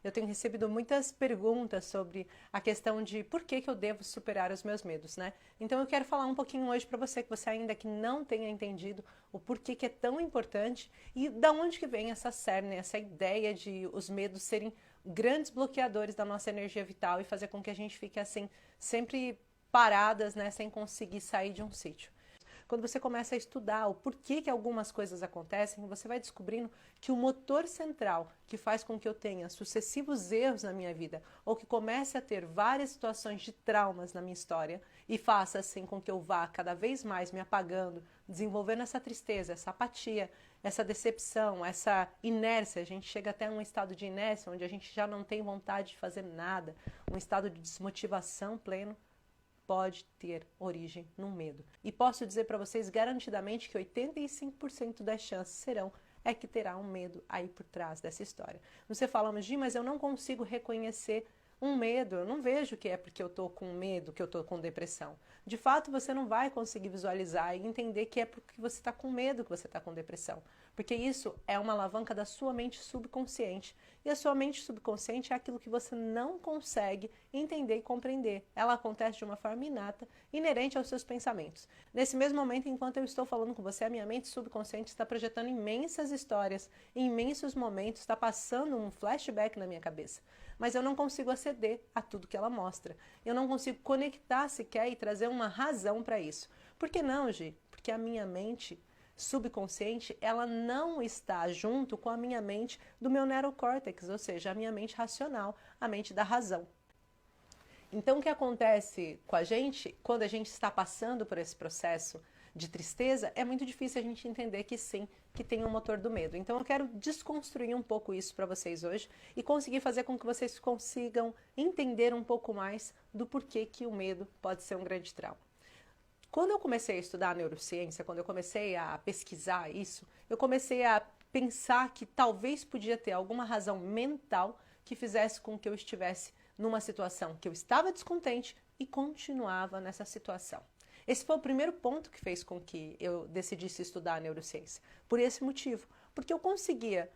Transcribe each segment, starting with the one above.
eu tenho recebido muitas perguntas sobre a questão de por que eu devo superar os meus medos, né? Então eu quero falar um pouquinho hoje para você, que você ainda que não tenha entendido o porquê que é tão importante e da onde que vem essa cerne, essa ideia de os medos serem grandes bloqueadores da nossa energia vital e fazer com que a gente fique assim, sempre paradas, né, sem conseguir sair de um sítio. Quando você começa a estudar o porquê que algumas coisas acontecem, você vai descobrindo que o motor central que faz com que eu tenha sucessivos erros na minha vida, ou que comece a ter várias situações de traumas na minha história, e faça assim com que eu vá cada vez mais me apagando, desenvolvendo essa tristeza, essa apatia, essa decepção, essa inércia. A gente chega até um estado de inércia, onde a gente já não tem vontade de fazer nada, um estado de desmotivação pleno, pode ter origem no medo. E posso dizer para vocês garantidamente que 85% das chances serão que terá um medo aí por trás dessa história. Você fala, mas eu não consigo reconhecer um medo, eu não vejo que é porque eu estou com medo, que eu estou com depressão. De fato, você não vai conseguir visualizar e entender que é porque você está com medo que você está com depressão. Porque isso é uma alavanca da sua mente subconsciente. E a sua mente subconsciente é aquilo que você não consegue entender e compreender. Ela acontece de uma forma inata, inerente aos seus pensamentos. Nesse mesmo momento, enquanto eu estou falando com você, a minha mente subconsciente está projetando imensas histórias, em imensos momentos, está passando um flashback na minha cabeça. Mas eu não consigo aceder a tudo que ela mostra. Eu não consigo conectar sequer e trazer uma razão para isso. Por que não, Gi? Porque a minha mente subconsciente, ela não está junto com a minha mente do meu neurocórtex, ou seja, a minha mente racional, a mente da razão. Então, o que acontece com a gente, quando a gente está passando por esse processo de tristeza, é muito difícil a gente entender que sim, que tem um motor do medo. Então, eu quero desconstruir um pouco isso para vocês hoje e conseguir fazer com que vocês consigam entender um pouco mais do porquê que o medo pode ser um grande trauma. Quando eu comecei a estudar neurociência, quando eu comecei a pesquisar isso, eu comecei a pensar que talvez podia ter alguma razão mental que fizesse com que eu estivesse numa situação que eu estava descontente e continuava nessa situação. Esse foi o primeiro ponto que fez com que eu decidisse estudar a neurociência. Por esse motivo, porque eu conseguia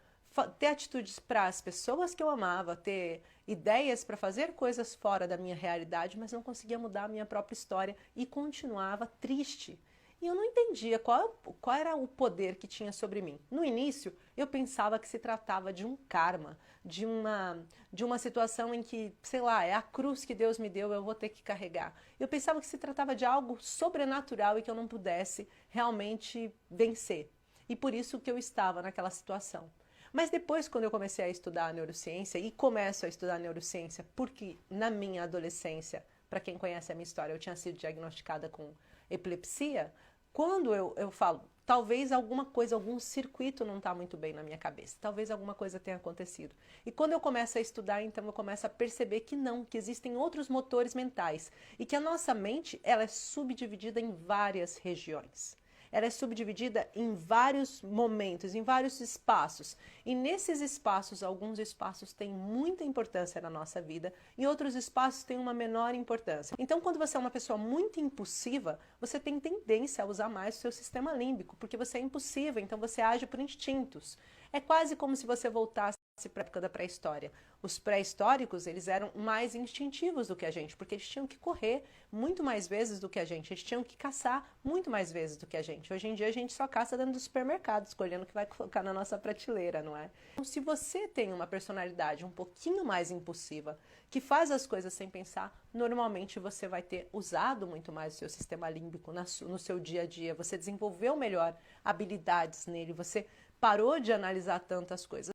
ter atitudes para as pessoas que eu amava, ter ideias para fazer coisas fora da minha realidade, mas não conseguia mudar a minha própria história e continuava triste. E eu não entendia qual era o poder que tinha sobre mim. No início, eu pensava que se tratava de um karma, de uma situação em que, sei lá, é a cruz que Deus me deu, eu vou ter que carregar. Eu pensava que se tratava de algo sobrenatural e que eu não pudesse realmente vencer. E por isso que eu estava naquela situação. Mas depois, quando eu comecei a estudar a neurociência, e começo a estudar a neurociência porque na minha adolescência, para quem conhece a minha história, eu tinha sido diagnosticada com epilepsia, quando eu falo, talvez alguma coisa, algum circuito não está muito bem na minha cabeça, talvez alguma coisa tenha acontecido. E quando eu começo a estudar, então eu começo a perceber que não, que existem outros motores mentais e que a nossa mente, ela é subdividida em várias regiões. Ela é subdividida em vários momentos, em vários espaços. E nesses espaços, alguns espaços têm muita importância na nossa vida e outros espaços têm uma menor importância. Então, quando você é uma pessoa muito impulsiva, você tem tendência a usar mais o seu sistema límbico, porque você é impulsiva, então você age por instintos. É quase como se você voltasse para a época da pré-história. Os pré-históricos, eles eram mais instintivos do que a gente, porque eles tinham que correr muito mais vezes do que a gente, eles tinham que caçar muito mais vezes do que a gente. Hoje em dia a gente só caça dentro do supermercado, escolhendo o que vai colocar na nossa prateleira, não é? Então, se você tem uma personalidade um pouquinho mais impulsiva, que faz as coisas sem pensar, normalmente você vai ter usado muito mais o seu sistema límbico no seu dia a dia, você desenvolveu melhor habilidades nele, você parou de analisar tantas coisas.